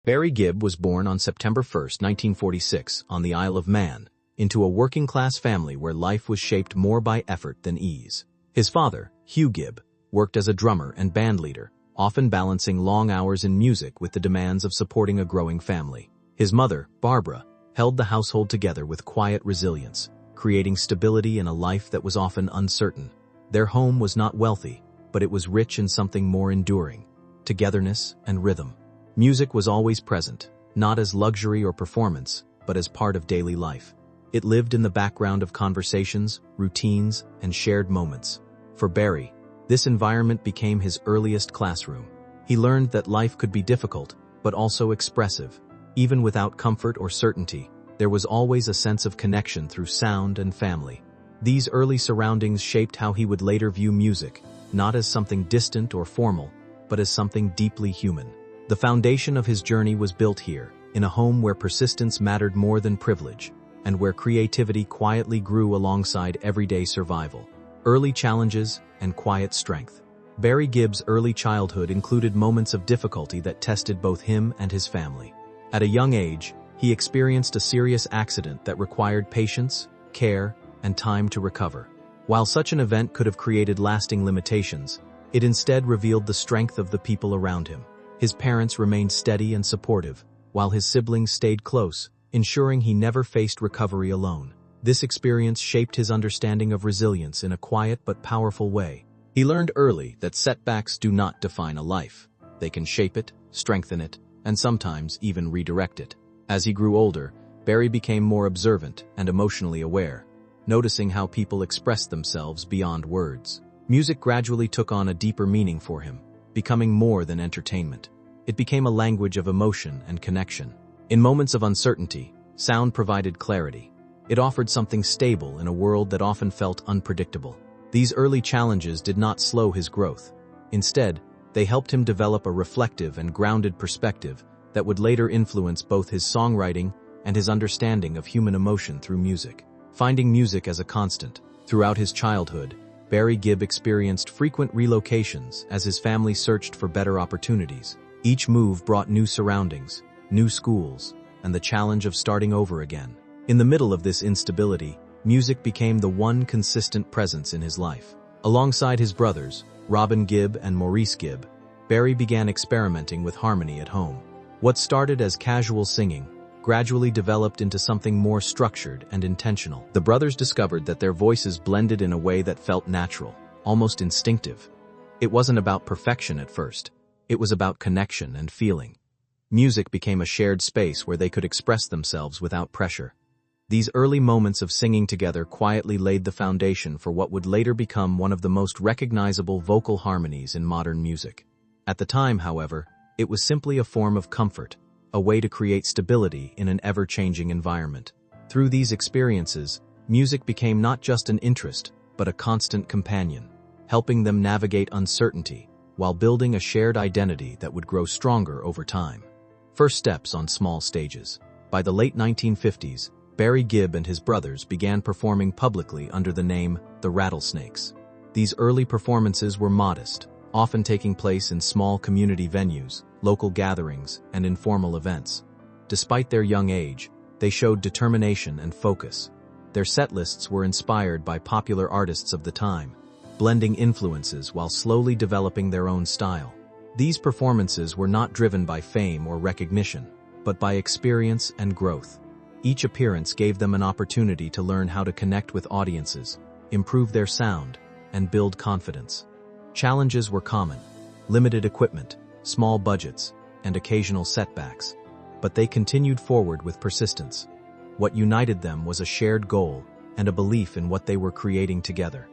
Barry Gibb was born on September 1, 1946, on the Isle of Man, into a working-class family where life was shaped more by effort than ease. His father, Hugh Gibb, worked as a drummer and bandleader, often balancing long hours in music with the demands of supporting a growing family. His mother, Barbra, held the household together with quiet resilience, creating stability in a life that was often uncertain. Their home was not wealthy, but it was rich in something more enduring: togetherness and rhythm. Music was always present, not as luxury or performance, but as part of daily life. It lived in the background of conversations, routines, and shared moments. For Barry, this environment became his earliest classroom. He learned that life could be difficult, but also expressive. Even without comfort or certainty, there was always a sense of connection through sound and family. These early surroundings shaped how he would later view music, not as something distant or formal, but as something deeply human. The foundation of his journey was built here, in a home where persistence mattered more than privilege, and where creativity quietly grew alongside everyday survival. Early challenges and quiet strength. Barry Gibb's early childhood included moments of difficulty that tested both him and his family. At a young age, he experienced a serious accident that required patience, care, and time to recover. While such an event could have created lasting limitations, it instead revealed the strength of the people around him. His parents remained steady and supportive, while his siblings stayed close, ensuring he never faced recovery alone. This experience shaped his understanding of resilience in a quiet but powerful way. He learned early that setbacks do not define a life. They can shape it, strengthen it, and sometimes even redirect it. As he grew older, Barry became more observant and emotionally aware, noticing how people expressed themselves beyond words. Music gradually took on a deeper meaning for him, becoming more than entertainment. It became a language of emotion and connection. In moments of uncertainty, sound provided clarity. It offered something stable in a world that often felt unpredictable. These early challenges did not slow his growth. Instead, they helped him develop a reflective and grounded perspective that would later influence both his songwriting and his understanding of human emotion through music. Finding music as a constant. Throughout his childhood, Barry Gibb experienced frequent relocations as his family searched for better opportunities. Each move brought new surroundings, new schools, and the challenge of starting over again. In the middle of this instability, music became the one consistent presence in his life. Alongside his brothers, Robin Gibb and Maurice Gibb, Barry began experimenting with harmony at home. What started as casual singing gradually developed into something more structured and intentional. The brothers discovered that their voices blended in a way that felt natural, almost instinctive. It wasn't about perfection at first. It was about connection and feeling. Music became a shared space where they could express themselves without pressure. These early moments of singing together quietly laid the foundation for what would later become one of the most recognizable vocal harmonies in modern music. At the time, however, it was simply a form of comfort, a way to create stability in an ever-changing environment. Through these experiences, music became not just an interest, but a constant companion, helping them navigate uncertainty while building a shared identity that would grow stronger over time. First steps on small stages. By the late 1950s, Barry Gibb and his brothers began performing publicly under the name the Rattlesnakes. These early performances were modest, often taking place in small community venues, local gatherings, and informal events. Despite their young age, they showed determination and focus. Their setlists were inspired by popular artists of the time, blending influences while slowly developing their own style. These performances were not driven by fame or recognition, but by experience and growth. Each appearance gave them an opportunity to learn how to connect with audiences, improve their sound, and build confidence. Challenges were common: limited equipment, small budgets, and occasional setbacks. But they continued forward with persistence. What united them was a shared goal and a belief in what they were creating together.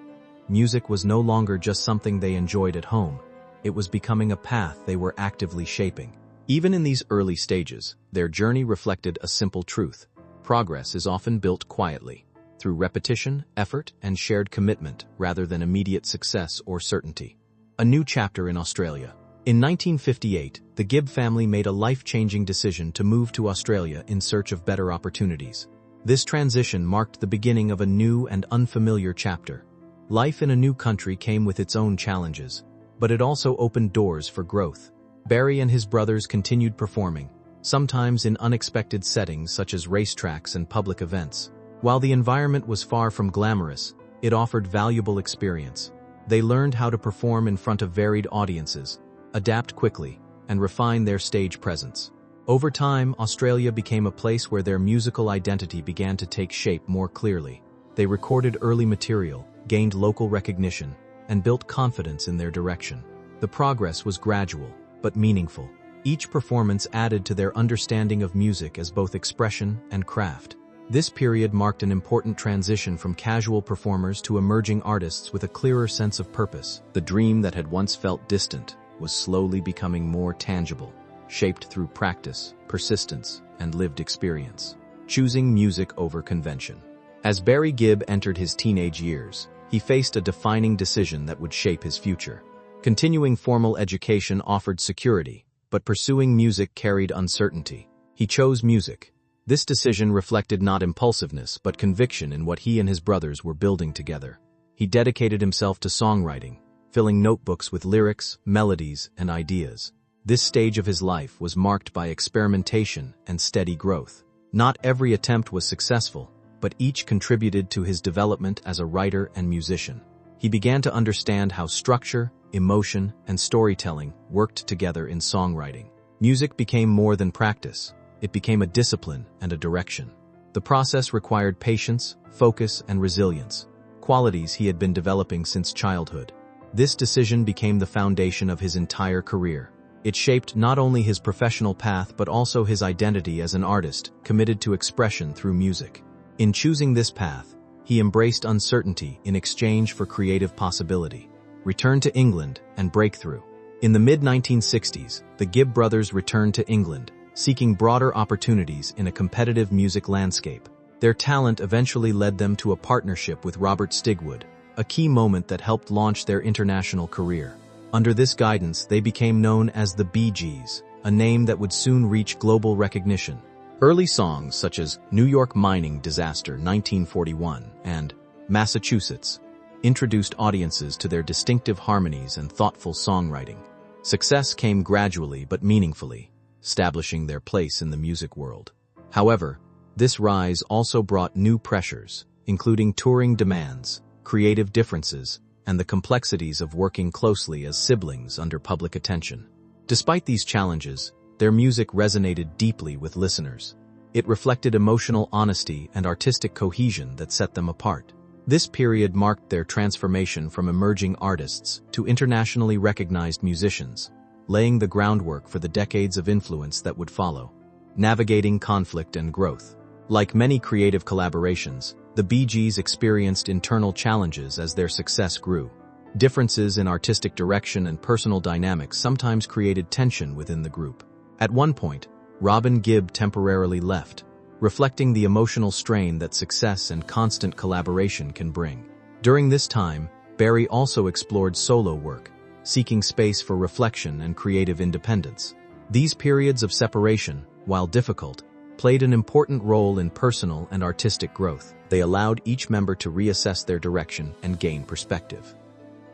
Music was no longer just something they enjoyed at home. It was becoming a path they were actively shaping. Even in these early stages, their journey reflected a simple truth: progress is often built quietly, through repetition, effort, and shared commitment rather than immediate success or certainty. A new chapter in Australia. In 1958, the Gibb family made a life-changing decision to move to Australia in search of better opportunities. This transition marked the beginning of a new and unfamiliar chapter. Life in a new country came with its own challenges, but it also opened doors for growth. Barry and his brothers continued performing, sometimes in unexpected settings such as racetracks and public events. While the environment was far from glamorous, it offered valuable experience. They learned how to perform in front of varied audiences, adapt quickly, and refine their stage presence. Over time, Australia became a place where their musical identity began to take shape more clearly. They recorded early material, gained local recognition, and built confidence in their direction. The progress was gradual, but meaningful. Each performance added to their understanding of music as both expression and craft. This period marked an important transition from casual performers to emerging artists with a clearer sense of purpose. The dream that had once felt distant was slowly becoming more tangible, shaped through practice, persistence, and lived experience. Choosing music over convention. As Barry Gibb entered his teenage years, he faced a defining decision that would shape his future. Continuing formal education offered security, but pursuing music carried uncertainty. He chose music. This decision reflected not impulsiveness but conviction in what he and his brothers were building together. He dedicated himself to songwriting, filling notebooks with lyrics, melodies, and ideas. This stage of his life was marked by experimentation and steady growth. Not every attempt was successful, but each contributed to his development as a writer and musician. He began to understand how structure, emotion, and storytelling worked together in songwriting. Music became more than practice. It became a discipline and a direction. The process required patience, focus, and resilience, qualities he had been developing since childhood. This decision became the foundation of his entire career. It shaped not only his professional path but also his identity as an artist, committed to expression through music. In choosing this path, he embraced uncertainty in exchange for creative possibility. Return to England and breakthrough. In the mid-1960s, the Gibb brothers returned to England, seeking broader opportunities in a competitive music landscape. Their talent eventually led them to a partnership with Robert Stigwood, a key moment that helped launch their international career. Under this guidance, they became known as the Bee Gees, a name that would soon reach global recognition. Early songs such as New York Mining Disaster 1941 and Massachusetts introduced audiences to their distinctive harmonies and thoughtful songwriting. Success came gradually but meaningfully, establishing their place in the music world. However, this rise also brought new pressures, including touring demands, creative differences, and the complexities of working closely as siblings under public attention. Despite these challenges, their music resonated deeply with listeners. It reflected emotional honesty and artistic cohesion that set them apart. This period marked their transformation from emerging artists to internationally recognized musicians, laying the groundwork for the decades of influence that would follow. Navigating conflict and growth. Like many creative collaborations, the Bee Gees experienced internal challenges as their success grew. Differences in artistic direction and personal dynamics sometimes created tension within the group. At one point, Robin Gibb temporarily left, reflecting the emotional strain that success and constant collaboration can bring. During this time, Barry also explored solo work, seeking space for reflection and creative independence. These periods of separation, while difficult, played an important role in personal and artistic growth. They allowed each member to reassess their direction and gain perspective.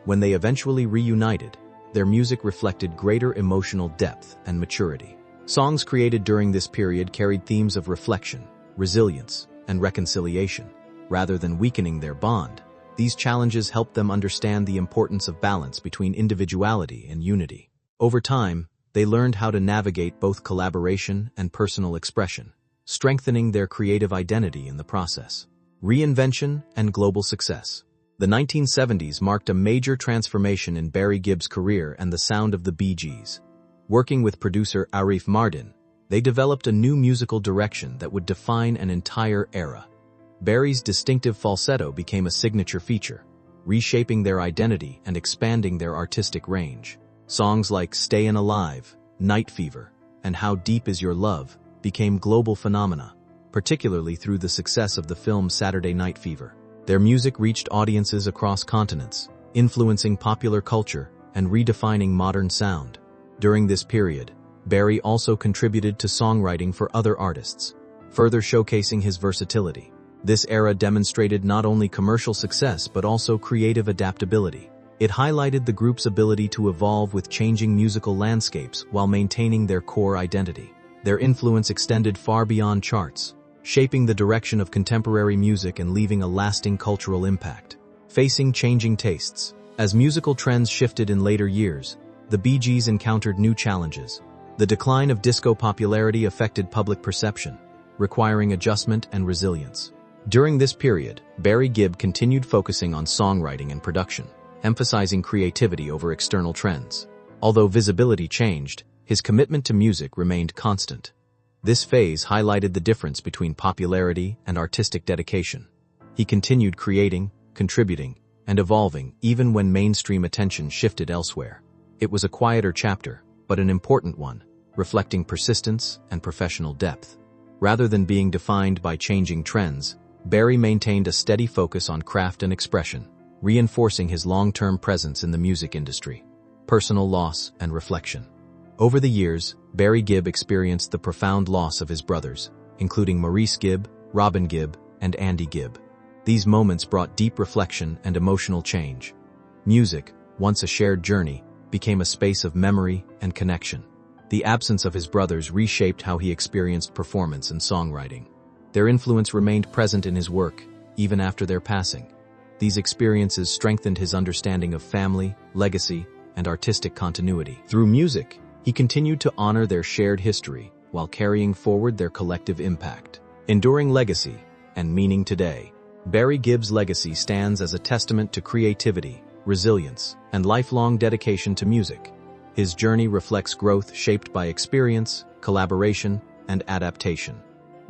When they eventually reunited, their music reflected greater emotional depth and maturity. Songs created during this period carried themes of reflection, resilience, and reconciliation. Rather than weakening their bond, these challenges helped them understand the importance of balance between individuality and unity. Over time, they learned how to navigate both collaboration and personal expression, strengthening their creative identity in the process. Reinvention and global success. The 1970s marked a major transformation in Barry Gibb's career and the sound of the Bee Gees. Working with producer Arif Mardin, they developed a new musical direction that would define an entire era. Barry's distinctive falsetto became a signature feature, reshaping their identity and expanding their artistic range. Songs like Stayin Alive, Night Fever, and How Deep Is Your Love became global phenomena, particularly through the success of the film Saturday Night Fever. Their music reached audiences across continents, influencing popular culture and redefining modern sound. During this period, Barry also contributed to songwriting for other artists, further showcasing his versatility. This era demonstrated not only commercial success but also creative adaptability. It highlighted the group's ability to evolve with changing musical landscapes while maintaining their core identity. Their influence extended far beyond charts, shaping the direction of contemporary music and leaving a lasting cultural impact. Facing changing tastes. As musical trends shifted in later years, the Bee Gees encountered new challenges. The decline of disco popularity affected public perception, requiring adjustment and resilience. During this period, Barry Gibb continued focusing on songwriting and production, emphasizing creativity over external trends. Although visibility changed, his commitment to music remained constant. This phase highlighted the difference between popularity and artistic dedication. He continued creating, contributing, and evolving even when mainstream attention shifted elsewhere. It was a quieter chapter, but an important one, reflecting persistence and professional depth. Rather than being defined by changing trends, Barry maintained a steady focus on craft and expression, reinforcing his long-term presence in the music industry. Personal loss and reflection. Over the years, Barry Gibb experienced the profound loss of his brothers, including Maurice Gibb, Robin Gibb, and Andy Gibb. These moments brought deep reflection and emotional change. Music, once a shared journey, became a space of memory and connection. The absence of his brothers reshaped how he experienced performance and songwriting. Their influence remained present in his work, even after their passing. These experiences strengthened his understanding of family, legacy, and artistic continuity. Through music, he continued to honor their shared history while carrying forward their collective impact. Enduring legacy and meaning today, Barry Gibb's legacy stands as a testament to creativity, resilience, and lifelong dedication to music. His journey reflects growth shaped by experience, collaboration, and adaptation.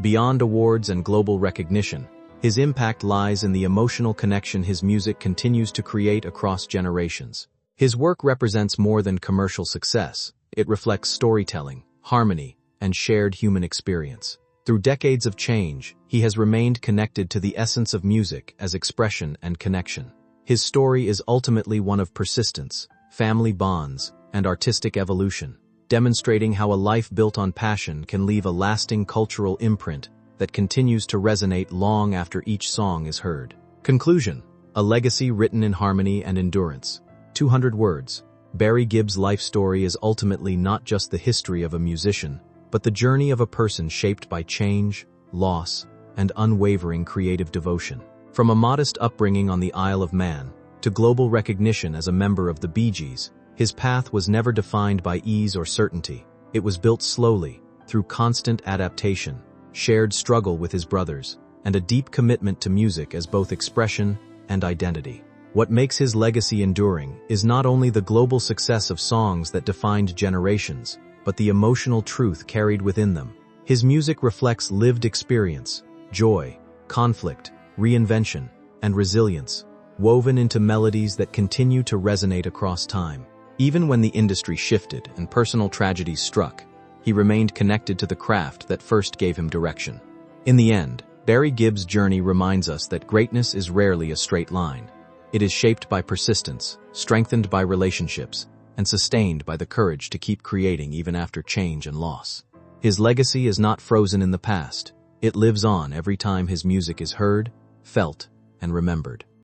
Beyond awards and global recognition, his impact lies in the emotional connection his music continues to create across generations. His work represents more than commercial success. It reflects storytelling, harmony, and shared human experience. Through decades of change, he has remained connected to the essence of music as expression and connection. His story is ultimately one of persistence, family bonds, and artistic evolution, demonstrating how a life built on passion can leave a lasting cultural imprint that continues to resonate long after each song is heard. Conclusion: a legacy written in harmony and endurance. 200 words. Barry Gibb's life story is ultimately not just the history of a musician, but the journey of a person shaped by change, loss, and unwavering creative devotion. From a modest upbringing on the Isle of Man to global recognition as a member of the Bee Gees, his path was never defined by ease or certainty. It was built slowly, through constant adaptation, shared struggle with his brothers, and a deep commitment to music as both expression and identity. What makes his legacy enduring is not only the global success of songs that defined generations, but the emotional truth carried within them. His music reflects lived experience, joy, conflict, reinvention, and resilience, woven into melodies that continue to resonate across time. Even when the industry shifted and personal tragedies struck, he remained connected to the craft that first gave him direction. In the end, Barry Gibb's journey reminds us that greatness is rarely a straight line. It is shaped by persistence, strengthened by relationships, and sustained by the courage to keep creating even after change and loss. His legacy is not frozen in the past. It lives on every time his music is heard, felt, and remembered.